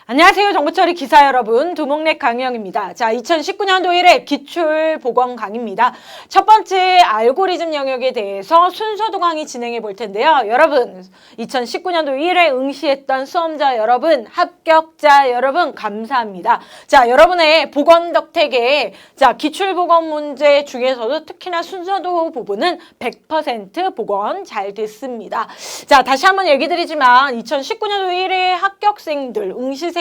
안녕하세요. 정보처리 기사 여러분. 두목랩 강영입니다. 자, 2019년도 1회 기출보건 강의입니다. 첫 번째 알고리즘 영역에 대해서 순서도 강의 진행해 볼 텐데요. 여러분, 2019년도 1회 응시했던 수험자 여러분, 합격자 여러분 감사합니다. 자, 여러분의 보건 덕택에 기출보건 문제 중에서도 특히나 순서도 부분은 100% 보건 잘 됐습니다. 자, 다시 한번 얘기 드리지만 2019년도 1회 합격생들, 응시생들,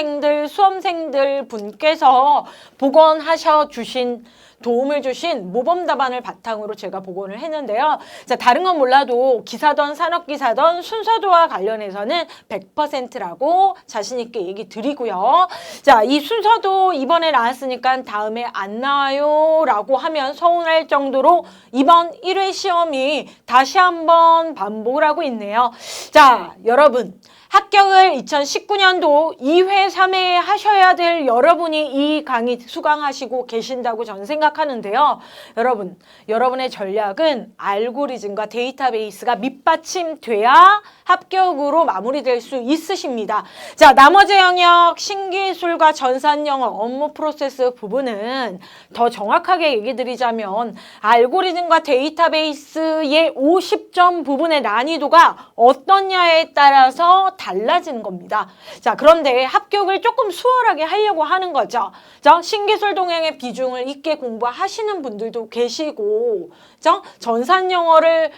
수험생들 분께서 복원하셔 주신 도움을 주신 모범 답안을 바탕으로 제가 복원을 했는데요. 자, 다른 건 몰라도 기사던 산업기사던 순서도와 관련해서는 100%라고 자신 있게 얘기 드리고요. 자, 이 순서도 이번에 나왔으니까 다음에 안 나와요 라고 하면 서운할 정도로 이번 1회 시험이 다시 한번 반복을 하고 있네요. 자, 여러분. 합격을 2019년도 2회, 3회 하셔야 될 여러분이 이 강의 수강하시고 계신다고 저는 생각하는데요. 여러분, 여러분의 전략은 알고리즘과 데이터베이스가 밑받침돼야 합격으로 마무리될 수 있으십니다. 자, 나머지 영역, 신기술과 전산영어, 업무 프로세스 부분은 더 정확하게 얘기 드리자면 알고리즘과 데이터베이스의 50점 부분의 난이도가 어떠냐에 따라서 달라지는 겁니다. 자, 그런데 합격을 조금 수월하게 하려고 하는 거죠. 자, 신기술 동향의 비중을 있게 공부하시는 분들도 계시고, 전산 영어를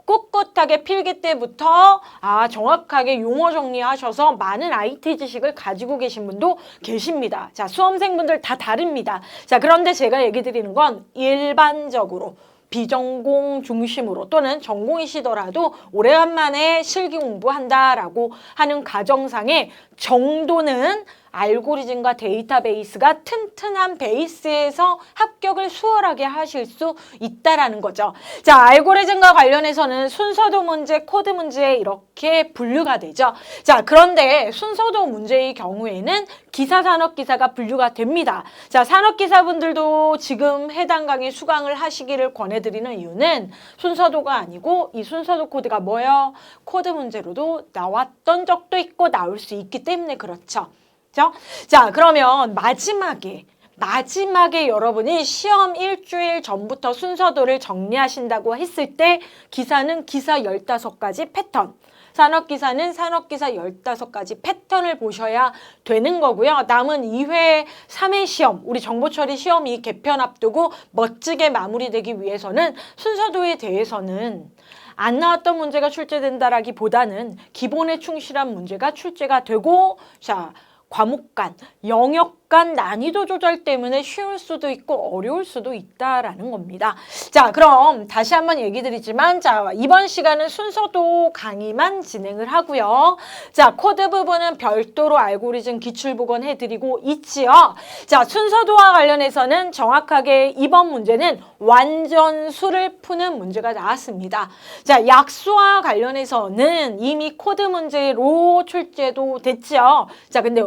꿋꿋하게 필기 때부터 정확하게 용어 정리하셔서 많은 IT 지식을 가지고 계신 분도 계십니다. 자, 수험생분들 다 다릅니다. 자, 그런데 제가 얘기 드리는 건 일반적으로 비전공 중심으로 또는 전공이시더라도 오래간만에 실기 공부한다라고 하는 가정상의 정도는 알고리즘과 데이터베이스가 튼튼한 베이스에서 합격을 수월하게 하실 수 있다라는 거죠. 자, 알고리즘과 관련해서는 순서도 문제, 코드 문제 이렇게 분류가 되죠. 자, 그런데 순서도 문제의 경우에는 기사, 산업기사가 분류가 됩니다. 자, 산업기사분들도 지금 해당 강의 수강을 하시기를 권해드리는 이유는 순서도가 아니고 이 순서도 코드가 뭐예요? 코드 문제로도 나왔던 적도 있고 나올 수 있기 때문에 그렇죠. 자, 그러면 마지막에 여러분이 시험 일주일 전부터 순서도를 정리하신다고 했을 때 기사는 기사 15가지 패턴, 산업기사는 산업기사 15가지 패턴을 보셔야 되는 거고요. 남은 2회, 3회 시험, 우리 정보처리 시험이 개편 앞두고 멋지게 마무리되기 위해서는 순서도에 대해서는 안 나왔던 문제가 출제된다라기보다는 기본에 충실한 문제가 출제가 되고, 자, 과목 간, 영역 간 난이도 조절 때문에 쉬울 수도 있고 어려울 수도 있다라는 겁니다. 자, 그럼 다시 한번 얘기 드리지만, 자, 이번 시간은 순서도 강의만 진행을 하고요. 자, 코드 부분은 별도로 알고리즘 기출 복원해드리고 있지요. 자, 순서도와 관련해서는 정확하게 이번 문제는 완전수를 푸는 문제가 나왔습니다. 자, 약수와 관련해서는 이미 코드 문제로 출제도 됐죠. 자, 근데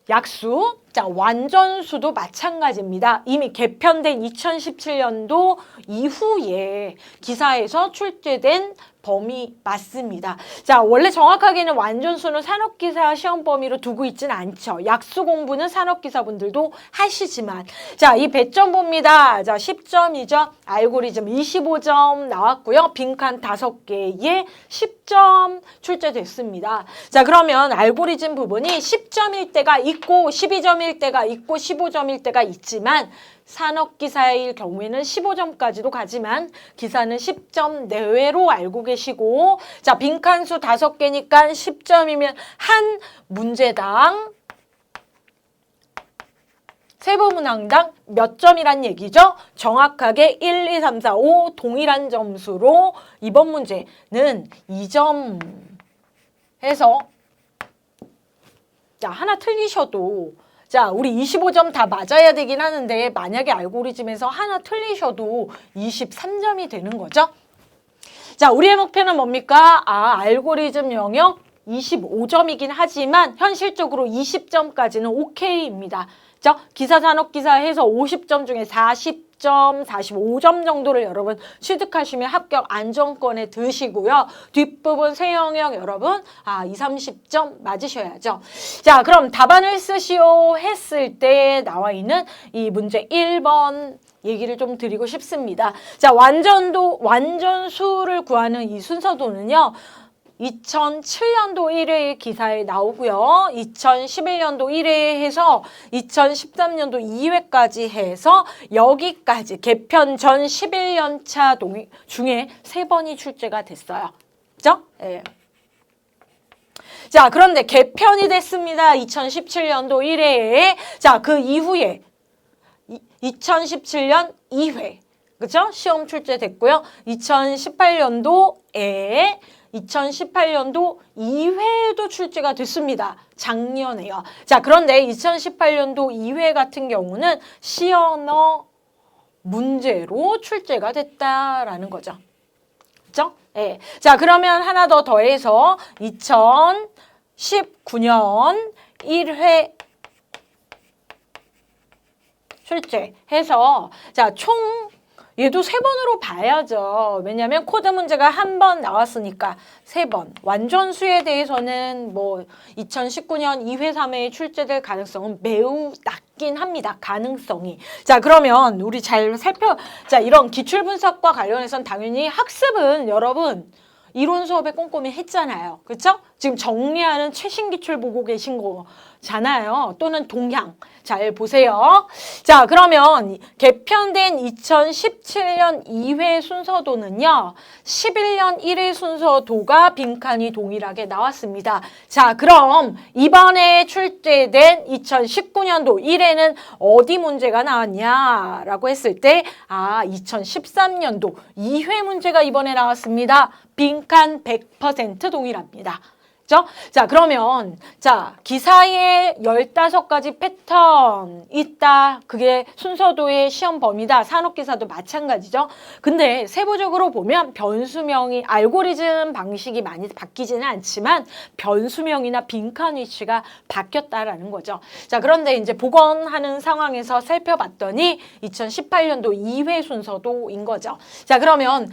약수, 자, 완전수도 마찬가지입니다. 이미 개편된 2017년도 이후에 기사에서 출제된 범위 맞습니다. 자, 원래 정확하게는 완전수는 산업기사 시험 범위로 두고 있지는 않죠. 약수 공부는 산업기사분들도 하시지만, 자, 이 배점 봅니다. 자, 10점이죠. 알고리즘 25점 나왔고요. 빈칸 5개에 10점 출제됐습니다. 자, 그러면 알고리즘 부분이 10점일 때가 있고 12점일 때가 있고 15점일 때가 있지만 산업기사일 경우에는 15점까지도 가지만 기사는 10점 내외로 알고 계시고, 자, 빈칸수 5개니까 10점이면 한 문제당 세부문항당 몇 점이란 얘기죠? 정확하게 1, 2, 3, 4, 5 동일한 점수로 이번 문제는 2점 해서, 자, 하나 틀리셔도, 자, 우리 25점 다 맞아야 되긴 하는데 만약에 알고리즘에서 하나 틀리셔도 23점이 되는 거죠. 자, 우리의 목표는 뭡니까? 알고리즘 영역 25점이긴 하지만 현실적으로 20점까지는 오케이입니다. 기사, 산업기사 해서 50점 중에 40점 40점, 45점 정도를 여러분 취득하시면 합격 안정권에 드시고요. 뒷부분 세 영역 여러분 2, 30점 맞으셔야죠. 자, 그럼 답안을 쓰시오 했을 때 나와 있는 이 문제 1번 얘기를 좀 드리고 싶습니다. 자, 완전수를 구하는 이 순서도는요. 2007년도 1회 기사에 나오고요. 2011년도 1회 해서 2013년도 2회까지 해서 여기까지 개편 전 11년차 중에 3번이 출제가 됐어요. 그죠? 예. 자, 그런데 개편이 됐습니다. 2017년도 1회에. 자, 그 이후에 2017년 2회. 그죠? 시험 출제됐고요. 2018년도에 2회도 출제가 됐습니다. 작년에요. 자, 그런데 2018년도 2회 같은 경우는 시언어 문제로 출제가 됐다라는 거죠. 그죠? 예. 자, 그러면 하나 더 더해서 2019년 1회 출제해서 자, 총 얘도 3번으로 봐야죠. 왜냐하면 코드 문제가 한 번 나왔으니까 3번. 완전수에 대해서는 뭐 2019년 2회, 3회에 출제될 가능성은 매우 낮긴 합니다. 가능성이. 자, 그러면 우리 잘 자, 이런 기출 분석과 관련해서는 당연히 학습은 여러분 이론 수업에 꼼꼼히 했잖아요. 그렇죠? 지금 정리하는 최신 기출 보고 계신 거잖아요. 또는 동향. 잘 보세요. 자, 그러면 개편된 2017년 2회 순서도는요. 11년 1회 순서도가 빈칸이 동일하게 나왔습니다. 자, 그럼 이번에 출제된 2019년도 1회는 어디 문제가 나왔냐라고 했을 때 2013년도 2회 문제가 이번에 나왔습니다. 빈칸 100% 동일합니다. 자, 그러면 자, 기사에 15가지 패턴 있다. 그게 순서도의 시험 범위다. 산업기사도 마찬가지죠. 근데 세부적으로 보면 변수명이 알고리즘 방식이 많이 바뀌지는 않지만 변수명이나 빈칸 위치가 바뀌었다라는 거죠. 자, 그런데 이제 복원하는 상황에서 살펴봤더니 2018년도 2회 순서도인 거죠. 자, 그러면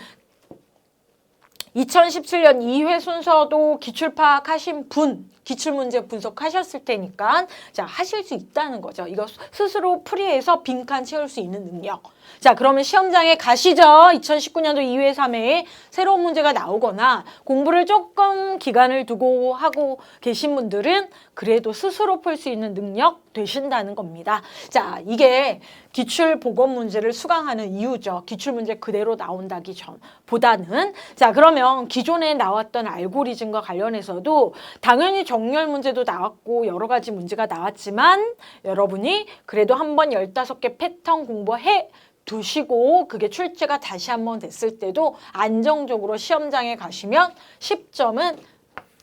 2017년 2회 순서도 기출 파악하신 분, 기출문제 분석하셨을 테니까 자, 하실 수 있다는 거죠. 이거 스스로 풀이해서 빈칸 채울 수 있는 능력. 자, 그러면 시험장에 가시죠. 2019년도 2회, 3회에 새로운 문제가 나오거나 공부를 조금 기간을 두고 하고 계신 분들은 그래도 스스로 풀 수 있는 능력 되신다는 겁니다. 자, 이게 기출 보건 문제를 수강하는 이유죠. 기출 문제 그대로 나온다기 전보다는. 자, 그러면 기존에 나왔던 알고리즘과 관련해서도 당연히 정렬 문제도 나왔고 여러 가지 문제가 나왔지만 여러분이 그래도 한번 15개 패턴 공부해 두시고 그게 출제가 다시 한번 됐을 때도 안정적으로 시험장에 가시면 10점은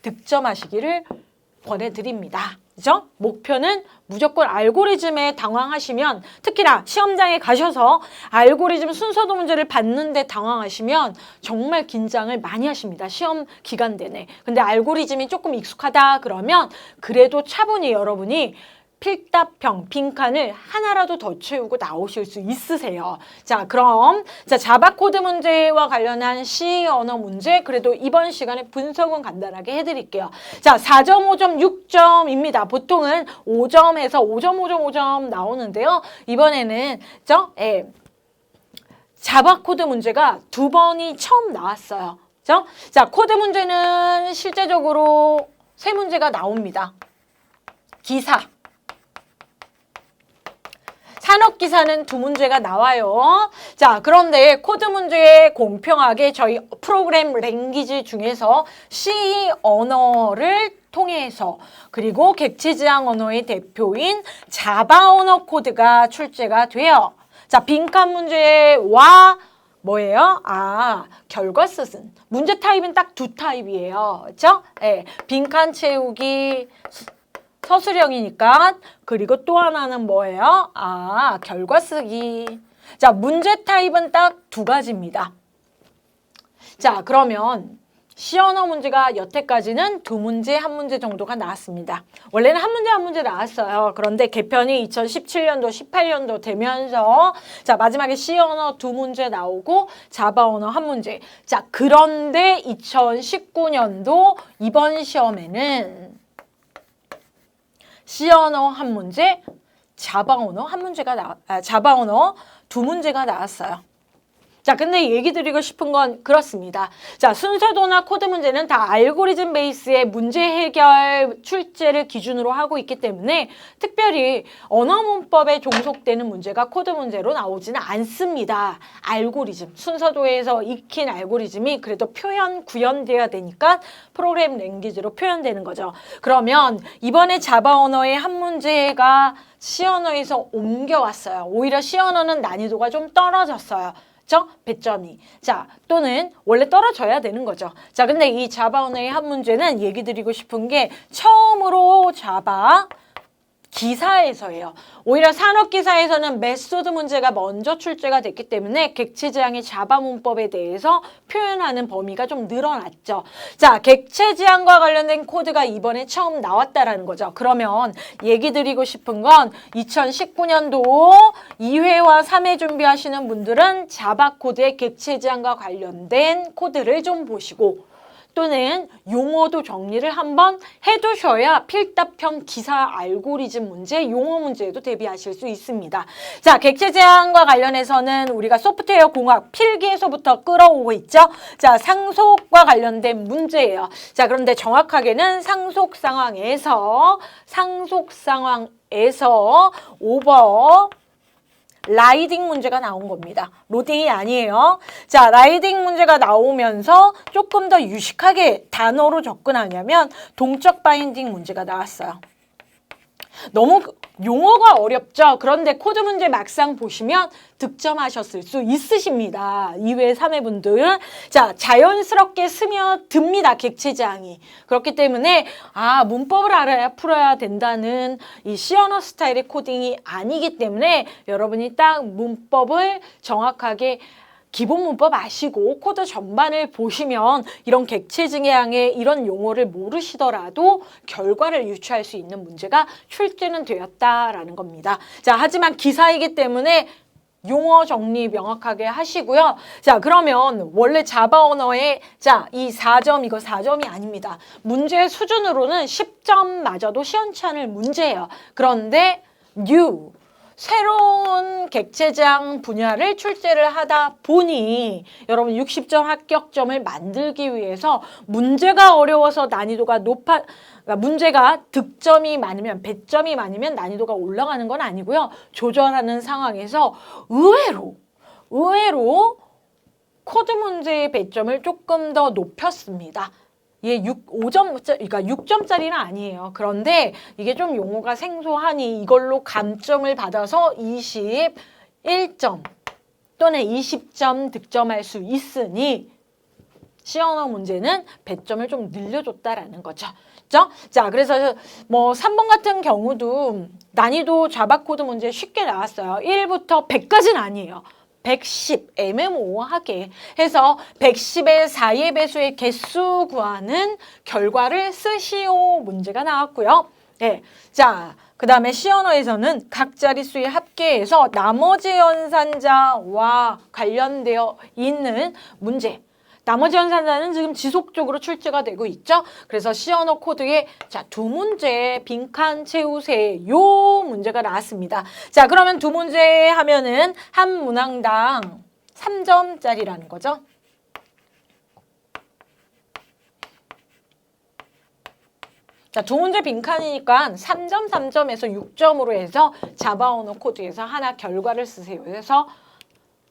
득점하시기를 권해드립니다. 그죠? 목표는 무조건 알고리즘에 당황하시면 특히나 시험장에 가셔서 알고리즘 순서도 문제를 봤는데 당황하시면 정말 긴장을 많이 하십니다. 시험 기간 내내. 근데 알고리즘이 조금 익숙하다 그러면 그래도 차분히 여러분이 필답형 빈칸을 하나라도 더 채우고 나오실 수 있으세요. 자, 그럼 자바 코드 문제와 관련한 C 언어 문제 그래도 이번 시간에 분석은 간단하게 해드릴게요. 자, 4점, 5점, 6점입니다. 보통은 5점에서 5점, 5점, 5점 나오는데요. 이번에는 자바 코드 문제가 2번이 처음 나왔어요. 자, 코드 문제는 실제적으로 3문제가 나옵니다. 기사. 산업기사는 2문제가 나와요. 자, 그런데 코드 문제에 공평하게 저희 프로그램 랭귀지 중에서 C 언어를 통해서 그리고 객체지향 언어의 대표인 자바 언어 코드가 출제가 돼요. 자, 빈칸 문제와 뭐예요? 결과쓰은 문제 타입은 딱 2타입이에요. 그렇죠? 네, 빈칸 채우기 서술형이니까. 그리고 또 하나는 뭐예요? 결과 쓰기. 자, 문제 타입은 딱 2가지입니다. 자, 그러면 시 언어 문제가 여태까지는 2문제, 1문제 정도가 나왔습니다. 원래는 1문제, 1문제 나왔어요. 그런데 개편이 2017년도, 18년도 되면서 자, 마지막에 시 언어 2문제 나오고 자바 언어 1문제. 자, 그런데 2019년도 이번 시험에는 시 언어 1문제, 자바 언어 2문제가 나왔어요. 자, 근데 얘기 드리고 싶은 건 그렇습니다. 자, 순서도나 코드 문제는 다 알고리즘 베이스의 문제 해결 출제를 기준으로 하고 있기 때문에 특별히 언어 문법에 종속되는 문제가 코드 문제로 나오지는 않습니다. 알고리즘, 순서도에서 익힌 알고리즘이 그래도 구현되어야 되니까 프로그램 랭귀지로 표현되는 거죠. 그러면 이번에 자바 언어의 1문제가 시 언어에서 옮겨왔어요. 오히려 시 언어는 난이도가 좀 떨어졌어요. 배점이. 자, 또는 원래 떨어져야 되는 거죠. 자, 근데 이 자바 언어의 1문제는 얘기 드리고 싶은 게 처음으로 자바 기사에서예요. 오히려 산업기사에서는 메소드 문제가 먼저 출제가 됐기 때문에 객체지향의 자바 문법에 대해서 표현하는 범위가 좀 늘어났죠. 자, 객체지향과 관련된 코드가 이번에 처음 나왔다라는 거죠. 그러면 얘기 드리고 싶은 건 2019년도 2회와 3회 준비하시는 분들은 자바 코드의 객체지향과 관련된 코드를 좀 보시고 또는 용어도 정리를 한번 해두셔야 필답형 기사 알고리즘 문제, 용어 문제에도 대비하실 수 있습니다. 자, 객체 제한과 관련해서는 우리가 소프트웨어 공학 필기에서부터 끌어오고 있죠. 자, 상속과 관련된 문제예요. 자, 그런데 정확하게는 상속 상황에서 오버 라이딩 문제가 나온 겁니다. 로딩이 아니에요. 자, 라이딩 문제가 나오면서 조금 더 유식하게 단어로 접근하냐면 동적 바인딩 문제가 나왔어요. 너무 용어가 어렵죠. 그런데 코드 문제 막상 보시면 득점하셨을 수 있으십니다. 2회, 3회 분들은. 자, 자연스럽게 스며듭니다. 객체지향이. 그렇기 때문에 문법을 알아야 풀어야 된다는 이 시언어 스타일의 코딩이 아니기 때문에 여러분이 딱 문법을 정확하게 기본 문법 아시고 코드 전반을 보시면 이런 객체지향의 이런 용어를 모르시더라도 결과를 유추할 수 있는 문제가 출제는 되었다라는 겁니다. 자, 하지만 기사이기 때문에 용어 정리 명확하게 하시고요. 자, 그러면 원래 자바 언어의 이 4점 이거 4점이 아닙니다. 문제 수준으로는 10점 맞아도 시원찮을 문제예요. 그런데 새로운 객체지향 분야를 출제를 하다 보니 여러분 60점 합격점을 만들기 위해서 문제가 어려워서 난이도가 그러니까 문제가 득점이 많으면 배점이 많으면 난이도가 올라가는 건 아니고요. 조절하는 상황에서 의외로 코드 문제의 배점을 조금 더 높였습니다. 6점짜리는 아니에요. 그런데 이게 좀 용어가 생소하니 이걸로 감점을 받아서 21점 또는 20점 득점할 수 있으니 시언어 문제는 배점을 좀 늘려줬다라는 거죠. 그렇죠? 자, 그래서 3번 같은 경우도 난이도 자바 코드 문제 쉽게 나왔어요. 1부터 100까지는 아니에요. 110, 애매모호하게 해서 110의 4의 배수의 개수 구하는 결과를 쓰시오 문제가 나왔고요. 네, 자, 그 다음에 시언어에서는 각 자릿수의 합계에서 나머지 연산자와 관련되어 있는 문제. 나머지 연산자는 지금 지속적으로 출제가 되고 있죠. 그래서 시언어 코드에 2문제 빈칸 채우세요 문제가 나왔습니다. 자, 그러면 2문제 하면은 한 문항당 3점짜리라는 거죠. 자, 2문제 빈칸이니까 3점, 3점에서 6점으로 해서 자바 언어 코드에서 하나 결과를 쓰세요. 그래서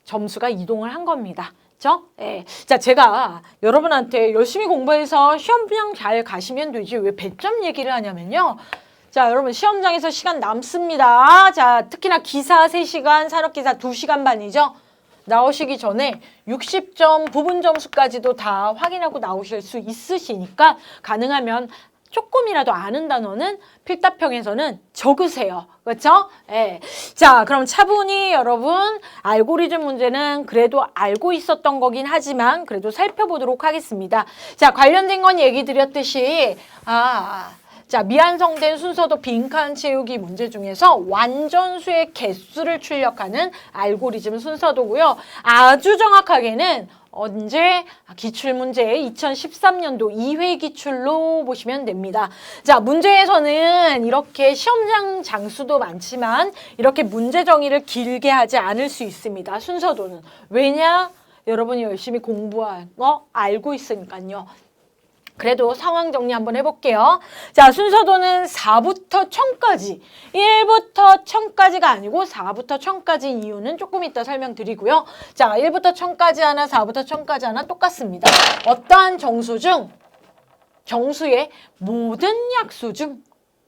점수가 이동을 한 겁니다. 그렇죠? 네. 자, 제가 여러분한테 열심히 공부해서 시험 그냥 잘 가시면 되지 왜 배점 얘기를 하냐면요. 자, 여러분 시험장에서 시간 남습니다. 자, 특히나 기사 3시간, 산업기사 2시간 반이죠. 나오시기 전에 60점 부분 점수까지도 다 확인하고 나오실 수 있으시니까 가능하면 조금이라도 아는 단어는 필답형에서는 적으세요. 그렇죠? 예. 자, 그럼 차분히 여러분 알고리즘 문제는 그래도 알고 있었던 거긴 하지만 그래도 살펴보도록 하겠습니다. 자, 관련된 건 얘기 드렸듯이 자, 미완성된 순서도 빈칸 채우기 문제 중에서 완전수의 개수를 출력하는 알고리즘 순서도고요. 아주 정확하게는 언제? 기출문제 2013년도 2회 기출로 보시면 됩니다. 자, 문제에서는 이렇게 시험장 장수도 많지만 이렇게 문제 정의를 길게 하지 않을 수 있습니다. 순서도는. 왜냐? 여러분이 열심히 공부한 거 알고 있으니까요. 그래도 상황 정리 한번 해볼게요. 자, 순서도는 4부터 1000까지. 1부터 1000까지가 아니고 4부터 1000까지인 이유는 조금 이따 설명드리고요. 자, 1부터 1000까지 하나, 4부터 1000까지 하나 똑같습니다. 어떠한 정수 중, 정수의 모든 약수 중,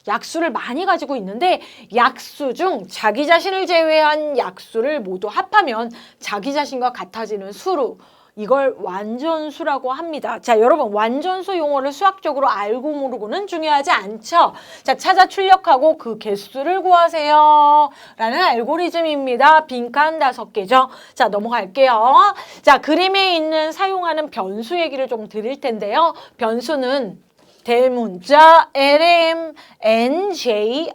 약수를 많이 가지고 있는데 약수 중 자기 자신을 제외한 약수를 모두 합하면 자기 자신과 같아지는 수로 이걸 완전수라고 합니다. 자, 여러분 완전수 용어를 수학적으로 알고 모르고는 중요하지 않죠. 자, 찾아 출력하고 그 개수를 구하세요. 라는 알고리즘입니다. 빈칸 5개죠. 자, 넘어갈게요. 자, 그림에 있는 사용하는 변수 얘기를 좀 드릴 텐데요. 변수는 대문자 LM, NJR,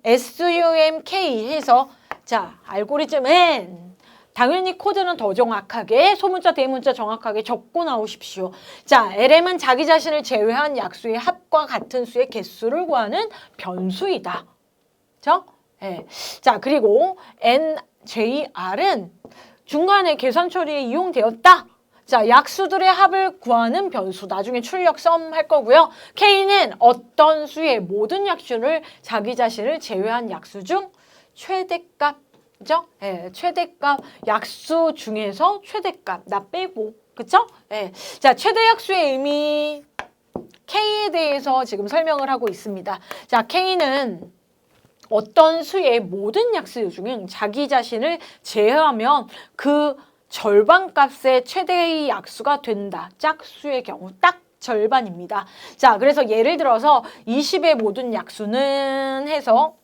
SUMK 해서 자, 알고리즘은 당연히 코드는 더 정확하게 소문자 대문자 정확하게 적고 나오십시오. 자, LM은 자기 자신을 제외한 약수의 합과 같은 수의 개수를 구하는 변수이다. 그렇죠? 네. 자, 그리고 NJR은 중간에 계산 처리에 이용되었다. 자, 약수들의 합을 구하는 변수. 나중에 출력 썸 할 거고요. K는 어떤 수의 모든 약수를 자기 자신을 제외한 약수 중 최대값. 그죠? 예, 최대값 약수 중에서 최대값 나 빼고 그쵸? 예. 자, 최대 약수의 의미 K에 대해서 지금 설명을 하고 있습니다. 자, K는 어떤 수의 모든 약수 중에 자기 자신을 제외하면 그 절반값의 최대의 약수가 된다. 짝수의 경우 딱 절반입니다. 자, 그래서 예를 들어서 20의 모든 약수는 해서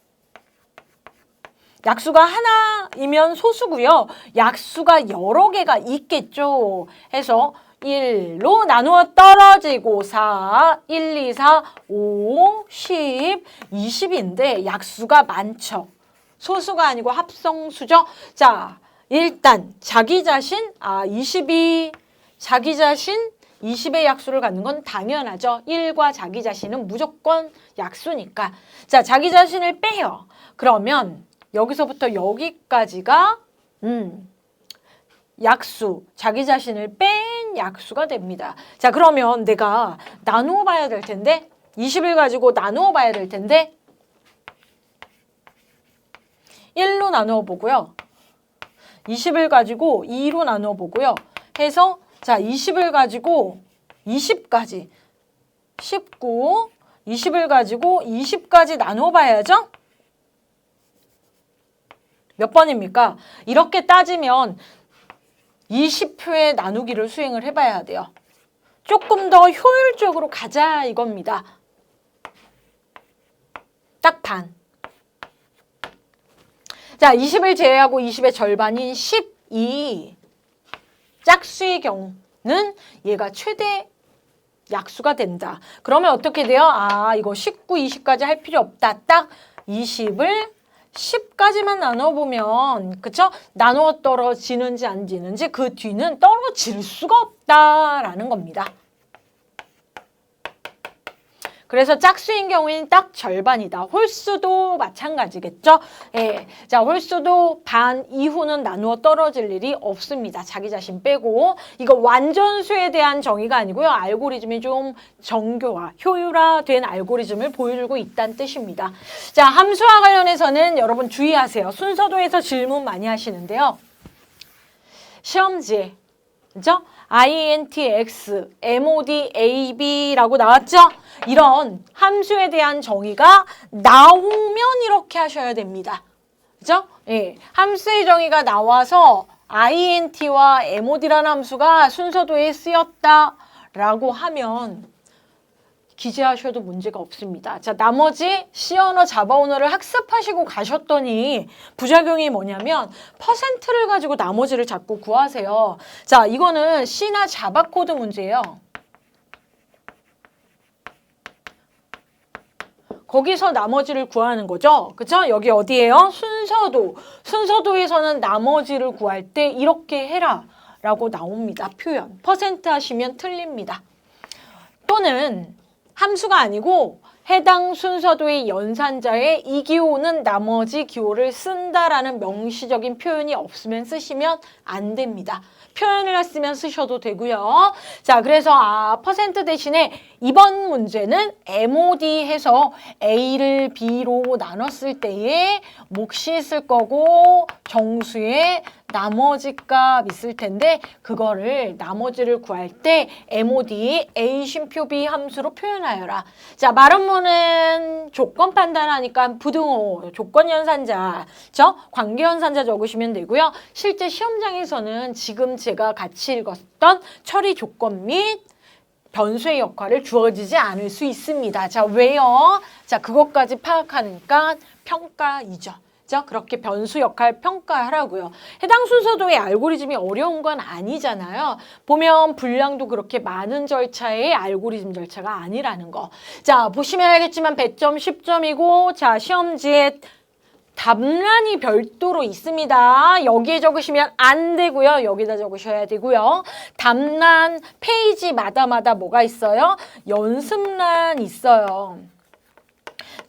약수가 하나이면 소수고요. 약수가 여러 개가 있겠죠. 해서 1로 나누어 떨어지고 4, 1, 2, 4, 5, 10, 20인데 약수가 많죠. 소수가 아니고 합성수죠. 자, 일단 자기 자신, 20이 자기 자신 20의 약수를 갖는 건 당연하죠. 1과 자기 자신은 무조건 약수니까. 자, 자기 자신을 빼요. 그러면 여기서부터 여기까지가 약수, 자기 자신을 뺀 약수가 됩니다. 자, 그러면 내가 나누어 봐야 될 텐데 20을 가지고 나누어 봐야 될 텐데 1로 나누어 보고요. 20을 가지고 2로 나누어 보고요. 해서 자, 20을 가지고 20까지 19, 20을 가지고 20까지 나누어 봐야죠. 몇 번입니까? 이렇게 따지면 20표의 나누기를 수행을 해봐야 돼요. 조금 더 효율적으로 가자 이겁니다. 딱 반. 자, 20을 제외하고 20의 절반인 12. 짝수의 경우는 얘가 최대 약수가 된다. 그러면 어떻게 돼요? 이거 19, 20까지 할 필요 없다. 딱 20을 10까지만 나눠보면 그쵸? 나누어 떨어지는지 안 지는지 그 뒤는 떨어질 수가 없다라는 겁니다. 그래서 짝수인 경우에는 딱 절반이다. 홀수도 마찬가지겠죠? 예. 자, 홀수도 반 이후는 나누어 떨어질 일이 없습니다. 자기 자신 빼고. 이거 완전수에 대한 정의가 아니고요. 알고리즘이 좀 정교화, 효율화된 알고리즘을 보여주고 있다는 뜻입니다. 자, 함수와 관련해서는 여러분 주의하세요. 순서도에서 질문 많이 하시는데요. 시험지에, 그죠? INTX, MOD, AB라고 나왔죠? 이런 함수에 대한 정의가 나오면 이렇게 하셔야 됩니다. 그죠? 예. 함수의 정의가 나와서 INT와 MOD라는 함수가 순서도에 쓰였다라고 하면 기재하셔도 문제가 없습니다. 자, 나머지 C 언어, 자바 언어를 학습하시고 가셨더니 부작용이 뭐냐면 퍼센트를 가지고 나머지를 자꾸 구하세요. 자, 이거는 C나 자바 코드 문제예요. 거기서 나머지를 구하는 거죠. 그죠? 여기 어디예요? 순서도. 순서도에서는 나머지를 구할 때 이렇게 해라 라고 나옵니다. 표현. 퍼센트 하시면 틀립니다. 또는 함수가 아니고 해당 순서도의 연산자의 이 기호는 나머지 기호를 쓴다라는 명시적인 표현이 없으면 쓰시면 안 됩니다. 표현을 했으면 쓰셔도 되고요. 자, 그래서 퍼센트 대신에 이번 문제는 MOD 해서 A를 B로 나눴을 때에 몫이 있을 거고 정수에 나머지 값 있을 텐데 그거를 나머지를 구할 때 MOD A 쉼표 B 함수로 표현하여라. 자, 마름모는 조건 판단하니까 부등호, 조건 연산자, 관계 연산자 적으시면 되고요. 실제 시험장에서는 지금 제가 같이 읽었던 처리 조건 및 변수의 역할을 주어지지 않을 수 있습니다. 자, 왜요? 자, 그것까지 파악하니까 평가이죠. 그렇게 변수 역할 평가하라고요. 해당 순서도의 알고리즘이 어려운 건 아니잖아요. 보면 분량도 그렇게 많은 절차의 알고리즘 절차가 아니라는 거. 자, 보시면 알겠지만 100점, 10점이고 자, 시험지에 답란이 별도로 있습니다. 여기에 적으시면 안 되고요. 여기다 적으셔야 되고요. 답란 페이지마다 뭐가 있어요? 연습란 있어요.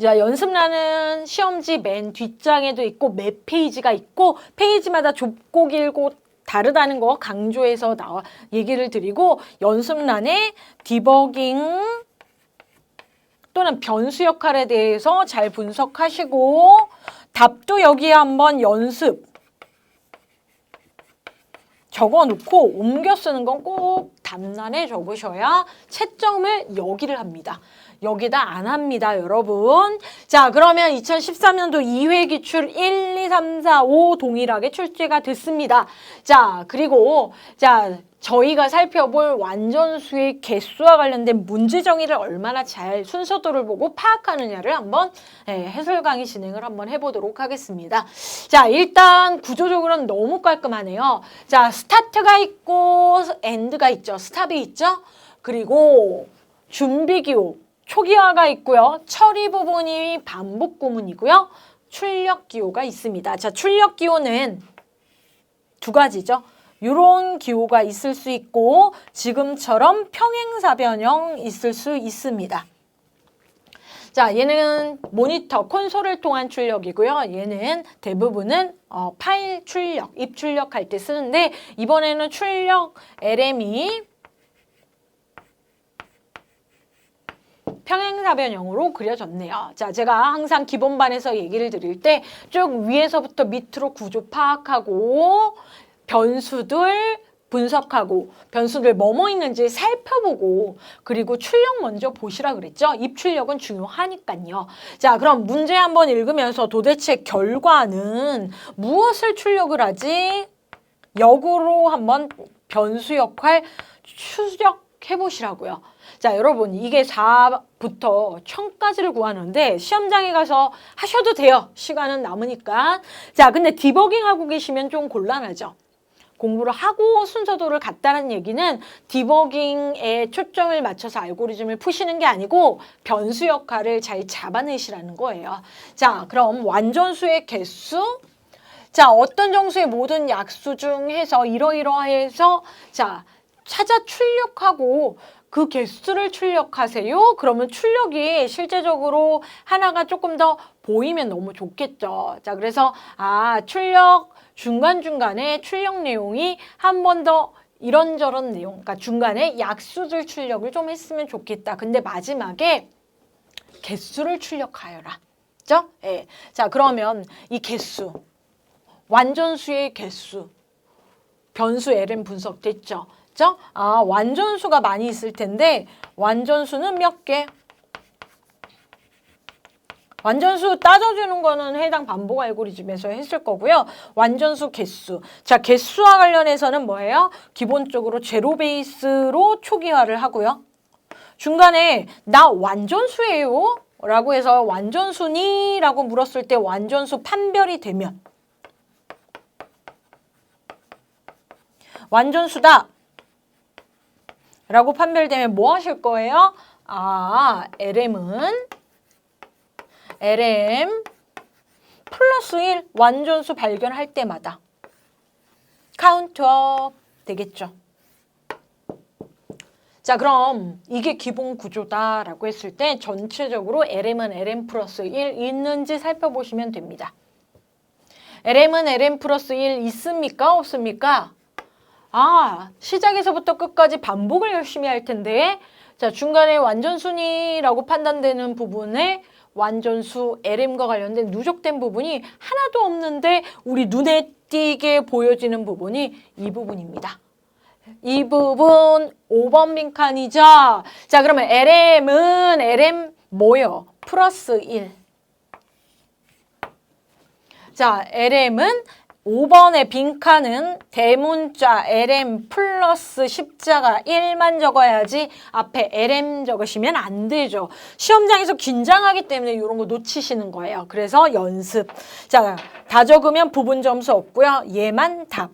자, 연습란은 시험지 맨 뒷장에도 있고 몇 페이지가 있고 페이지마다 좁고 길고 다르다는 거 강조해서 얘기를 드리고 연습란에 디버깅 또는 변수 역할에 대해서 잘 분석하시고 답도 여기에 한번 연습 적어놓고 옮겨 쓰는 건 꼭 답란에 적으셔야 채점을 여기를 합니다. 여기다 안 합니다, 여러분. 자, 그러면 2013년도 2회 기출 1, 2, 3, 4, 5 동일하게 출제가 됐습니다. 자, 그리고 저희가 살펴볼 완전수의 개수와 관련된 문제 정의를 얼마나 잘 순서도를 보고 파악하느냐를 한번 해설 강의 진행을 한번 해보도록 하겠습니다. 자, 일단 구조적으로는 너무 깔끔하네요. 자, 스타트가 있고 엔드가 있죠. 스탑이 있죠. 그리고 준비기호, 초기화가 있고요. 처리 부분이 반복 구문이고요. 출력 기호가 있습니다. 자, 출력 기호는 두 가지죠. 이런 기호가 있을 수 있고 지금처럼 평행사 변형 있을 수 있습니다. 자, 얘는 모니터, 콘솔을 통한 출력이고요. 얘는 대부분은 파일 출력, 입 출력할 때 쓰는데 이번에는 출력 LM이 평행사 변형으로 그려졌네요. 자, 제가 항상 기본반에서 얘기를 드릴 때 쭉 위에서부터 밑으로 구조 파악하고 변수들 분석하고 변수들 뭐뭐 있는지 살펴보고 그리고 출력 먼저 보시라 그랬죠. 입 출력은 중요하니까요. 자, 그럼 문제 한번 읽으면서 도대체 결과는 무엇을 출력을 하지? 역으로 한번 변수 역할 추적해 보시라고요. 자, 여러분 이게 4부터 1000까지를 구하는데 시험장에 가서 하셔도 돼요. 시간은 남으니까. 자, 근데 디버깅 하고 계시면 좀 곤란하죠. 공부를 하고 순서도를 갖다는 얘기는 디버깅에 초점을 맞춰서 알고리즘을 푸시는 게 아니고 변수 역할을 잘 잡아내시라는 거예요. 자, 그럼 완전수의 개수, 자, 어떤 정수의 모든 약수 중 해서 이러이러해서 자, 찾아 출력하고 그 개수를 출력하세요. 그러면 출력이 실제적으로 하나가 조금 더 보이면 너무 좋겠죠. 자, 그래서 출력 중간중간에 출력 내용이 한 번 더 이런저런 내용, 그러니까 중간에 약수들 출력을 좀 했으면 좋겠다. 근데 마지막에 개수를 출력하여라. 그죠? 예. 자, 그러면 이 개수, 완전수의 개수, 변수 L은 분석됐죠? 그죠? 완전수가 많이 있을 텐데 완전수는 몇 개? 완전수 따져주는 거는 해당 반복 알고리즘에서 했을 거고요. 완전수 개수. 자, 개수와 관련해서는 뭐예요? 기본적으로 제로 베이스로 초기화를 하고요. 중간에 나 완전수예요? 라고 해서 완전수니? 라고 물었을 때 완전수 판별이 되면 완전수다 라고 판별되면 뭐 하실 거예요? LM은 LM 플러스 1 완전수 발견할 때마다 카운트업 되겠죠. 자, 그럼 이게 기본 구조다라고 했을 때 전체적으로 LM은 LM 플러스 1 있는지 살펴보시면 됩니다. LM은 LM 플러스 1 있습니까? 없습니까? 시작에서부터 끝까지 반복을 열심히 할 텐데, 자, 중간에 완전수니라고 판단되는 부분에 완전수 LM과 관련된 누적된 부분이 하나도 없는데 우리 눈에 띄게 보여지는 부분이 이 부분입니다. 이 부분 5번 빈칸이죠. 자, 그러면 LM은 LM 뭐요? 플러스 1. 자, LM은 5번의 빈칸은 대문자 LM 플러스 십자가 1만 적어야지 앞에 LM 적으시면 안 되죠. 시험장에서 긴장하기 때문에 이런 거 놓치시는 거예요. 그래서 연습. 자, 다 적으면 부분 점수 없고요. 얘만 답.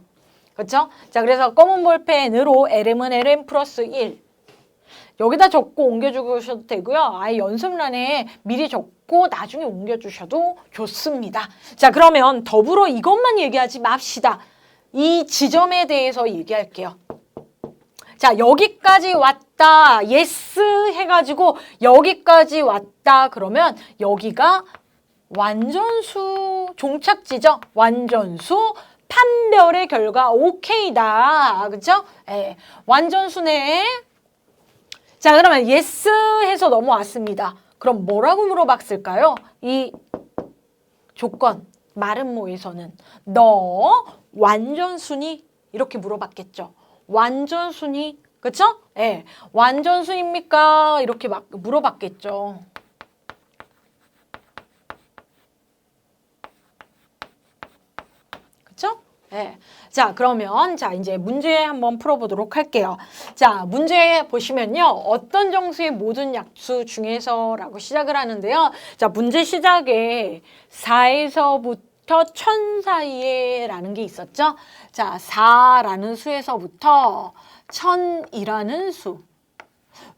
그렇죠? 자, 그래서 검은 볼펜으로 LM은 LM 플러스 1. 여기다 적고 옮겨주셔도 되고요. 아예 연습란에 미리 적고 나중에 옮겨주셔도 좋습니다. 자, 그러면 더불어 이것만 얘기하지 맙시다. 이 지점에 대해서 얘기할게요. 자, 여기까지 왔다. 예스 해가지고 여기까지 왔다. 그러면 여기가 완전수 종착지죠. 완전수 판별의 결과 오케이다. 그렇죠? 예, 완전수네. 자, 그러면 예스 해서 넘어왔습니다. 그럼 뭐라고 물어봤을까요? 이 조건, 마름모에서는 너 완전수니? 이렇게 물어봤겠죠. 완전수니? 그쵸? 예, 완전수입니까? 이렇게 막 물어봤겠죠. 그쵸? 네. 자, 그러면 이제 문제 한번 풀어보도록 할게요. 자, 문제 보시면요. 어떤 정수의 모든 약수 중에서라고 시작을 하는데요. 자, 문제 시작에 4에서부터 1000 사이에 라는 게 있었죠. 자, 4라는 수에서부터 1000이라는 수.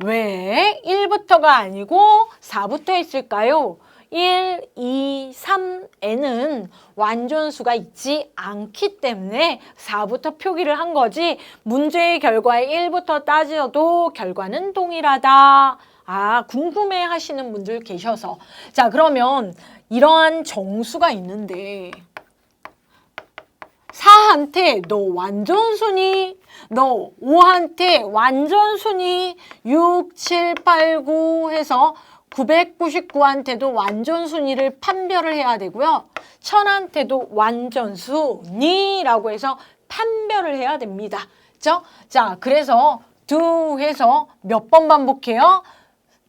왜 1부터가 아니고 4부터 했을까요? 1, 2, 3에는 완전수가 있지 않기 때문에 4부터 표기를 한 거지 문제의 결과에 1부터 따져도 결과는 동일하다. 궁금해 하시는 분들 계셔서. 자, 그러면 이러한 정수가 있는데 4한테 너 완전수니? 너 5한테 완전수니? 6, 7, 8, 9 해서 999한테도 완전순위를 판별을 해야 되고요. 1000한테도 완전순위라고 해서 판별을 해야 됩니다. 그렇죠? 자, 그래서 do 해서 몇 번 반복해요?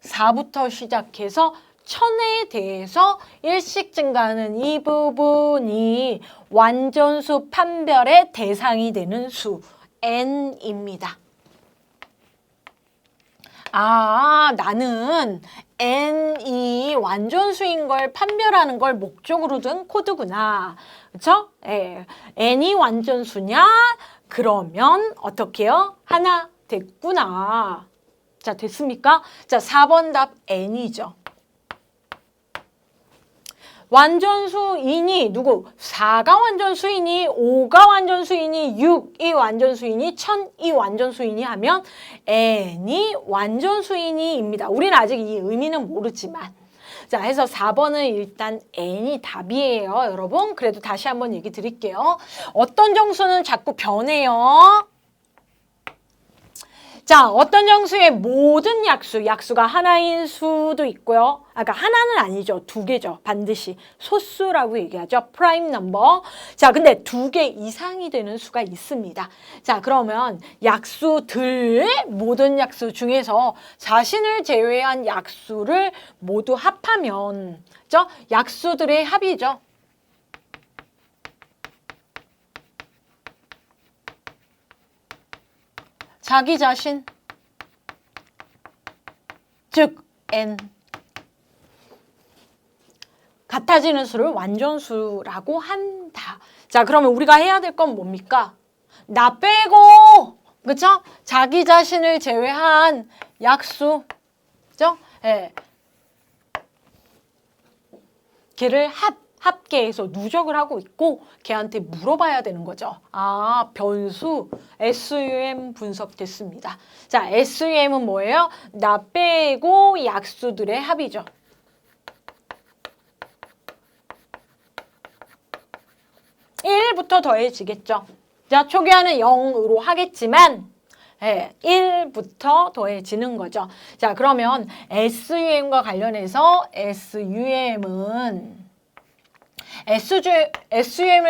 4부터 시작해서 1000에 대해서 일씩 증가하는 이 부분이 완전수 판별의 대상이 되는 수 n입니다. 나는 n이 완전수인 걸 판별하는 걸 목적으로 둔 코드구나. 그쵸? 예. n이 완전수냐? 그러면 어떻게 해요? 하나 됐구나. 자, 됐습니까? 자, 4번 답 n이죠. 완전수이니 누구? 4가 완전수이니 5가 완전수이니 6이 완전수이니 1000이 완전수이니 하면 n이 완전수이니입니다. 우리는 아직 이 의미는 모르지만 자, 해서 4번은 일단 n이 답이에요, 여러분. 그래도 다시 한번 얘기 드릴게요. 어떤 정수는 자꾸 변해요. 자, 어떤 정수의 모든 약수가 하나인 수도 있고요. 그러니까 하나는 아니죠. 2개죠. 반드시 소수라고 얘기하죠. 프라임 넘버. 자, 근데 2개 이상이 되는 수가 있습니다. 자, 그러면 약수들, 모든 약수 중에서 자신을 제외한 약수를 모두 합하면, 그죠? 약수들의 합이죠. 자기 자신. 즉 n 같아지는 수를 완전수라고 한다. 자, 그러면 우리가 해야 될 건 뭡니까? 나 빼고, 그쵸? 자기 자신을 제외한 약수, 그죠? 예. 걔를 합계해서 누적을 하고 있고 걔한테 물어봐야 되는 거죠. 아, 변수 SUM 분석됐습니다. 자, SUM은 뭐예요? 나 빼고 약수들의 합이죠. 1부터 더해지겠죠. 자, 초기화는 0으로 하겠지만 1부터 더해지는 거죠. 자, 그러면 SUM과 관련해서 SUM을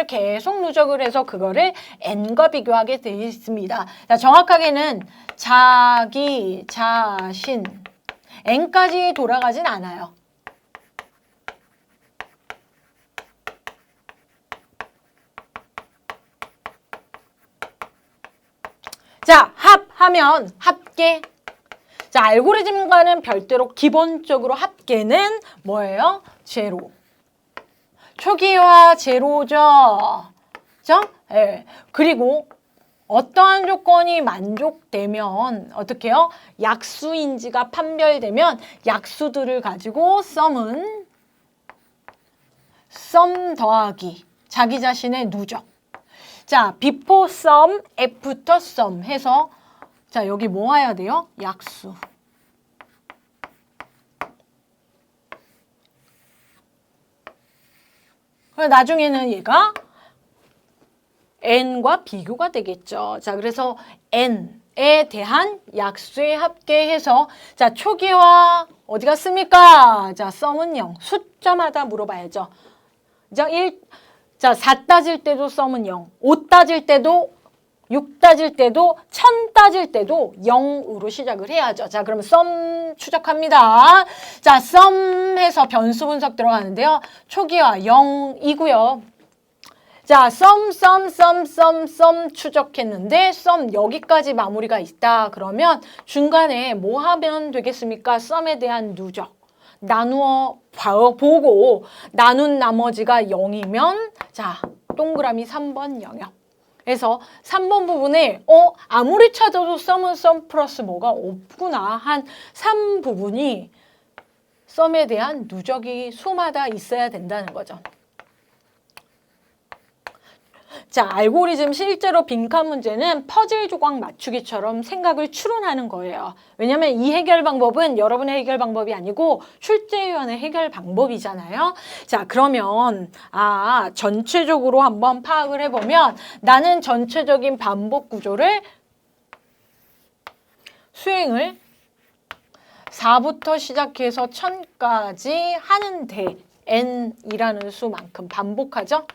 계속 누적을 해서 그거를 N과 비교하게 되어 있습니다. 자, 정확하게는 자기 자신 N까지 돌아가진 않아요. 자, 합하면 합계. 자, 알고리즘과는 별도로 기본적으로 합계는 뭐예요? 제로. 초기화 제로죠. 그죠? 예. 그리고 어떠한 조건이 만족되면 어떻게 해요? 약수인지가 판별되면 약수들을 가지고 썸 더하기 자기 자신의 누적. 자, before sum, after sum 해서 자, 여기 뭐 해야 돼요? 약수. 나중에는 얘가 n과 비교가 되겠죠. 자, 그래서 n에 대한 약수에 합계해서 자, 초기화 어디 갔습니까? 자, sum은 0. 숫자마다 물어봐야죠. 자, 4 따질 때도 썸은 0, 5 따질 때도 6 따질 때도 1000 따질 때도 0으로 시작을 해야죠. 자, 그러면 썸 추적합니다. 자, 썸해서 변수 분석 들어가는데요. 초기화 0이고요. 자, 썸 추적했는데 썸 여기까지 마무리가 있다. 그러면 중간에 뭐 하면 되겠습니까? 썸에 대한 누적. 나누어 보고 나눈 나머지가 0이면 자, 동그라미 3번 영역. 그래서 3번 부분에 아무리 찾아도 썸은 썸 플러스 뭐가 없구나 한 3부분이 썸에 대한 누적이 수마다 있어야 된다는 거죠. 자, 알고리즘 실제로 빈칸 문제는 퍼즐 조각 맞추기처럼 생각을 추론하는 거예요. 왜냐면 이 해결 방법은 여러분의 해결 방법이 아니고 출제위원의 해결 방법이잖아요. 자, 그러면 전체적으로 한번 파악을 해보면 나는 전체적인 반복 구조를 수행을 4부터 시작해서 1000까지 하는데 n이라는 수만큼 반복하죠.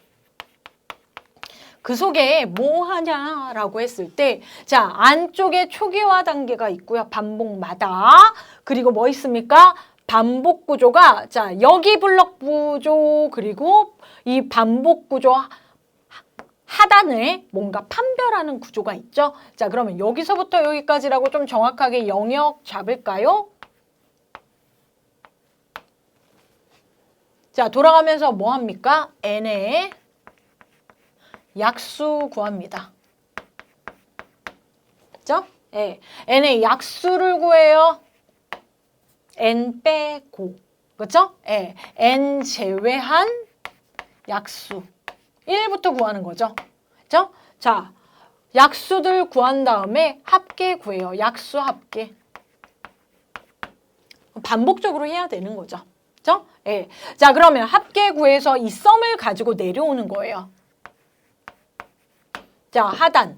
그 속에 뭐 하냐라고 했을 때, 자, 안쪽에 초기화 단계가 있고요. 반복마다. 그리고 뭐 있습니까? 반복 구조가, 자, 여기 블럭 구조, 그리고 이 반복 구조 하단에 뭔가 판별하는 구조가 있죠. 자, 그러면 여기서부터 여기까지라고 좀 정확하게 영역 잡을까요? 자, 돌아가면서 뭐 합니까? n의 약수 구합니다. 그죠? 예. n의 약수를 구해요. n 빼고. 그죠? 예. n 제외한 약수. 1부터 구하는 거죠. 그죠? 자, 약수들 구한 다음에 합계 구해요. 약수 합계. 반복적으로 해야 되는 거죠. 그죠? 예. 자, 그러면 합계 구해서 이 썸을 가지고 내려오는 거예요. 자, 하단,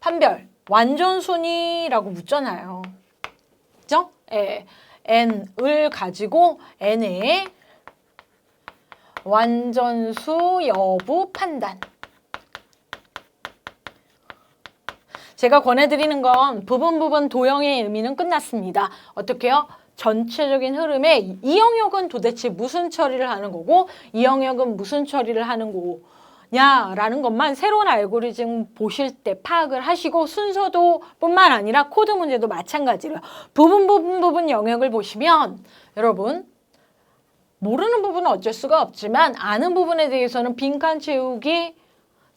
판별, 완전순위라고 묻잖아요. 그죠? 예. n을 가지고 n의 완전수 여부 판단. 제가 권해드리는 건 부분 도형의 의미는 끝났습니다. 어떻게요? 전체적인 흐름에 이 영역은 도대체 무슨 처리를 하는 거고 이 영역은 무슨 처리를 하는 거고 냐라는 것만 새로운 알고리즘 보실 때 파악을 하시고 순서도 뿐만 아니라 코드 문제도 마찬가지로 부분 영역을 보시면 여러분 모르는 부분은 어쩔 수가 없지만 아는 부분에 대해서는 빈칸 채우기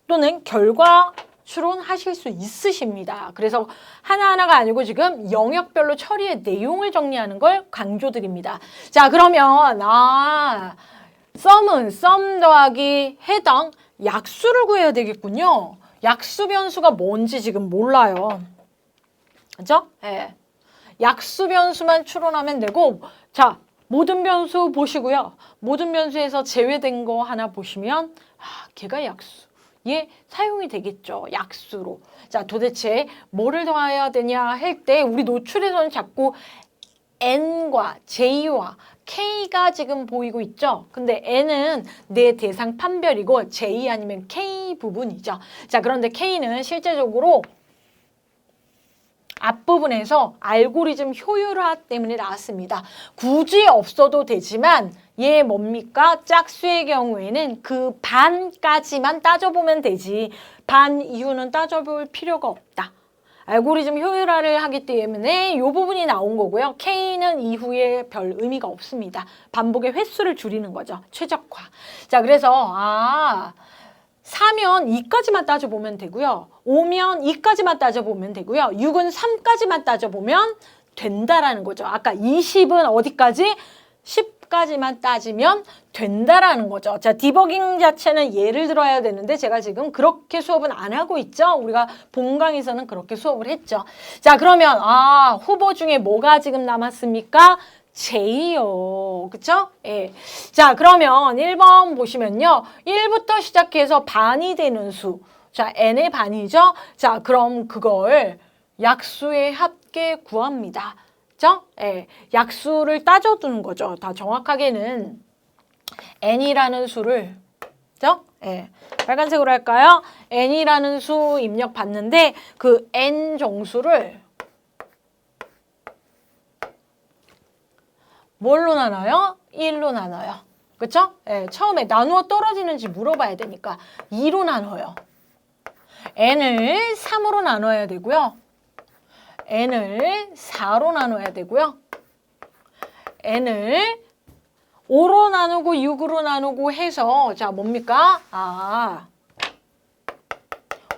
또는 결과 추론하실 수 있으십니다. 그래서 하나하나가 아니고 지금 영역별로 처리의 내용을 정리하는 걸 강조드립니다. 자, 그러면 썸은 썸 더하기 해당 약수를 구해야 되겠군요. 약수 변수가 뭔지 지금 몰라요. 그죠? 예. 약수 변수만 추론하면 되고, 자, 모든 변수 보시고요. 모든 변수에서 제외된 거 하나 보시면, 걔가 약수에 사용이 되겠죠. 약수로. 자, 도대체 뭐를 더해야 되냐 할 때, 우리 노출에서는 자꾸 N과 J와 K가 지금 보이고 있죠. 근데 N은 내 대상 판별이고 J 아니면 K 부분이죠. 자, 그런데 K는 실제적으로 앞부분에서 알고리즘 효율화 때문에 나왔습니다. 굳이 없어도 되지만 얘 뭡니까? 짝수의 경우에는 그 반까지만 따져보면 되지 반 이후는 따져볼 필요가 없다. 알고리즘 효율화를 하기 때문에 이 부분이 나온 거고요. K는 이후에 별 의미가 없습니다. 반복의 횟수를 줄이는 거죠. 최적화. 자, 그래서 4면 2까지만 따져보면 되고요. 5면 2까지만 따져보면 되고요. 6은 3까지만 따져보면 된다라는 거죠. 아까 20은 어디까지? 10까지만 따지면 된다라는 거죠. 자, 디버깅 자체는 예를 들어야 되는데 제가 지금 그렇게 수업은 안 하고 있죠. 우리가 본 강의에서는 그렇게 수업을 했죠. 자, 그러면 후보 중에 뭐가 지금 남았습니까? J요. 그쵸? 예. 자, 그러면 1번 보시면요. 1부터 시작해서 반이 되는 수. 자, n의 반이죠? 자, 그럼 그걸 약수의 합계 구합니다. 그죠? 예. 약수를 따져두는 거죠. 다 정확하게는 n이라는 수를, 그죠? 예. 빨간색으로 할까요? n이라는 수 입력 받는데 그 n 정수를 뭘로 나눠요? 1로 나눠요. 그쵸? 예, 처음에 나누어 떨어지는지 물어봐야 되니까 2로 나눠요. n을 3으로 나눠야 되고요. n을 4로 나눠야 되고요. n을 5로 나누고 6으로 나누고 해서 자 뭡니까?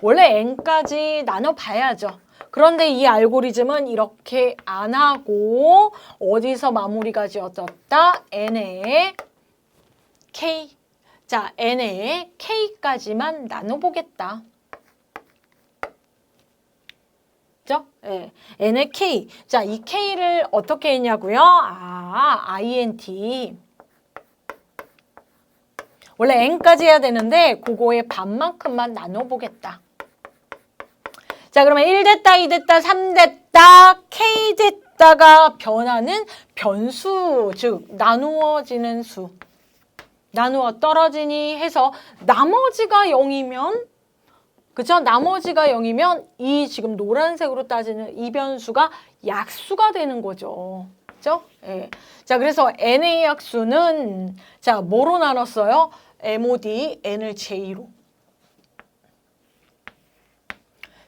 원래 n까지 나눠봐야죠. 그런데 이 알고리즘은 이렇게 안 하고 어디서 마무리가 지어졌다? n의 k. 자, n의 k까지만 나눠보겠다. 그죠? 네. n의 k. 자, 이 k를 어떻게 했냐고요? int. 원래 n까지 해야 되는데 그거의 반만큼만 나눠보겠다. 자, 그러면 1 됐다, 2 됐다, 3 됐다, k 됐다가 변하는 변수, 즉 나누어지는 수. 나누어 떨어지니 해서 나머지가 0이면 그죠? 나머지가 0이면 이 지금 노란색으로 따지는 이 변수가 약수가 되는 거죠. 그죠? 예. 자, 그래서 n의 약수는 자, 뭐로 나눴어요? mod n을 j로.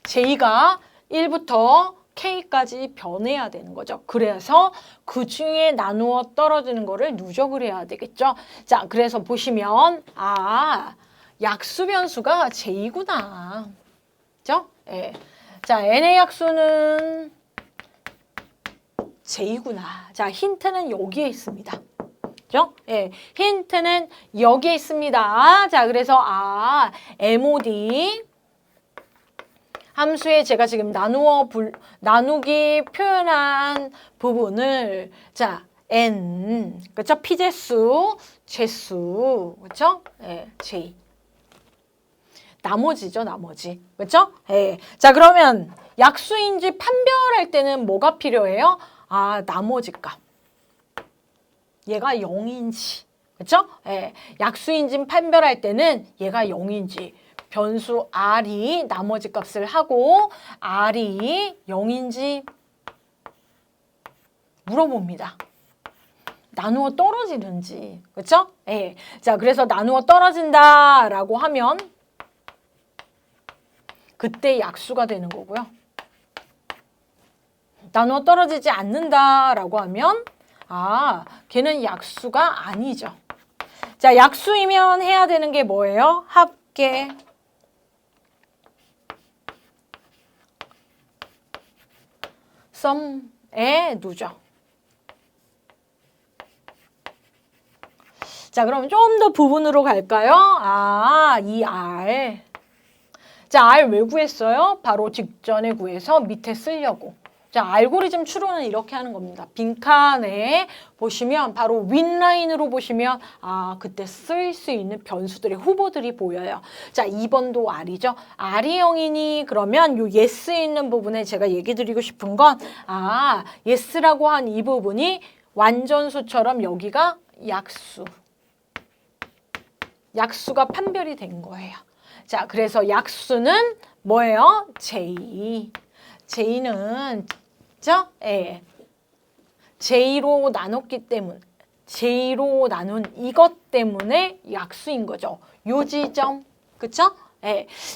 j가 1부터 k까지 변해야 되는 거죠. 그래서 그 중에 나누어 떨어지는 거를 누적을 해야 되겠죠. 자, 그래서 보시면 약수 변수가 j구나. 그죠? 예. 자, n의 약수는 j구나. 자, 힌트는 여기에 있습니다. 그죠? 예. 힌트는 여기에 있습니다. 자, 그래서 mod 함수에 제가 지금 나누기 표현한 부분을 자 n 그렇죠? 피제수, 제수 그렇죠? 예, j 나머지죠, 나머지 그렇죠? 예. 자, 그러면 약수인지 판별할 때는 뭐가 필요해요? 나머지 값. 얘가 0인지 그렇죠? 예. 약수인지 판별할 때는 얘가 0인지 변수 r이 나머지 값을 하고 r이 0인지 물어봅니다. 나누어 떨어지는지, 그렇죠? 예. 자, 그래서 나누어 떨어진다라고 하면 그때 약수가 되는 거고요. 나누어 떨어지지 않는다라고 하면 걔는 약수가 아니죠. 자, 약수이면 해야 되는 게 뭐예요? 합계 썸의 누죠. 자, 그럼 좀 더 부분으로 갈까요? 이 R. 자, R 왜 구했어요? 바로 직전에 구해서 밑에 쓰려고. 자, 알고리즘 추론은 이렇게 하는 겁니다. 빈칸에 보시면 바로 윗라인으로 보시면 그때 쓸 수 있는 변수들의 후보들이 보여요. 자, 2번도 R이죠. R이 0이니 그러면 요 yes에 있는 부분에 제가 얘기 드리고 싶은 건 yes라고 한 이 부분이 완전수처럼 여기가 약수가 판별이 된 거예요. 자, 그래서 약수는 뭐예요? J. J는 J로 나눴기 때문에 J로 나눈 이것 때문에 약수인 거죠. 요 지점. 그쵸?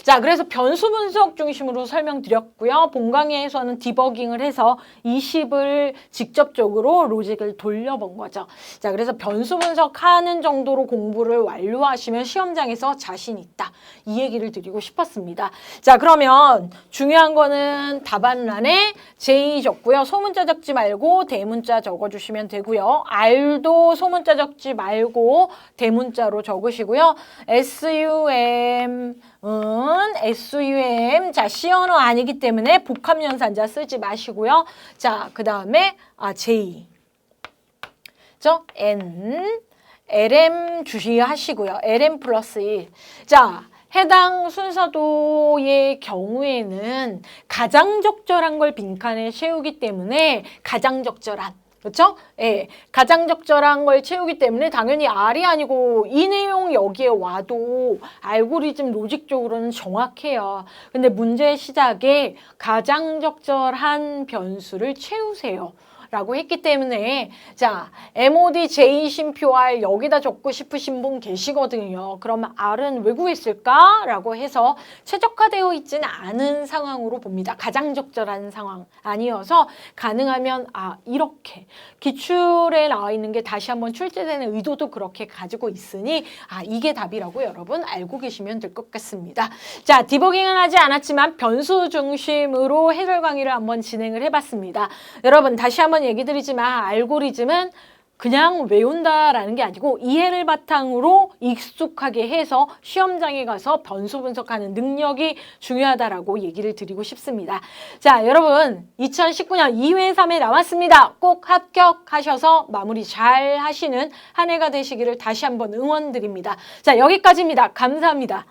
자, 그래서 변수 분석 중심으로 설명드렸고요. 본 강의에서는 디버깅을 해서 20을 직접적으로 로직을 돌려본 거죠. 자, 그래서 변수 분석하는 정도로 공부를 완료하시면 시험장에서 자신 있다. 이 얘기를 드리고 싶었습니다. 자, 그러면 중요한 거는 답안란에 J 적고요. 소문자 적지 말고 대문자 적어주시면 되고요. R도 소문자 적지 말고 대문자로 적으시고요. SUM. 자, C언어 아니기 때문에 복합연산자 쓰지 마시고요. 자, 그 다음에 J. N. LM 주시하시고요. LM 플러스 1. 자, 해당 순서도의 경우에는 가장 적절한 걸 빈칸에 채우기 때문에 가장 적절한. 그렇죠? 가장 적절한 걸 채우기 때문에 당연히 R이 아니고 이 내용 여기에 와도 알고리즘 로직적으로는 정확해요. 근데 문제 시작에 가장 적절한 변수를 채우세요. 라고 했기 때문에 자, MOD J 쉼표 R 여기다 적고 싶으신 분 계시거든요. 그러면 R은 왜 구했을까? 라고 해서 최적화되어 있지는 않은 상황으로 봅니다. 가장 적절한 상황 아니어서 가능하면 이렇게 기출에 나와 있는 게 다시 한번 출제되는 의도도 그렇게 가지고 있으니 이게 답이라고 여러분 알고 계시면 될 것 같습니다. 자, 디버깅은 하지 않았지만 변수 중심으로 해설 강의를 한번 진행을 해봤습니다. 여러분 다시 한번 얘기 드리지만 알고리즘은 그냥 외운다라는 게 아니고 이해를 바탕으로 익숙하게 해서 시험장에 가서 변수 분석하는 능력이 중요하다라고 얘기를 드리고 싶습니다. 자, 여러분 2019년 2회 3회 나왔습니다. 꼭 합격하셔서 마무리 잘 하시는 한 해가 되시기를 다시 한번 응원드립니다. 자, 여기까지입니다. 감사합니다.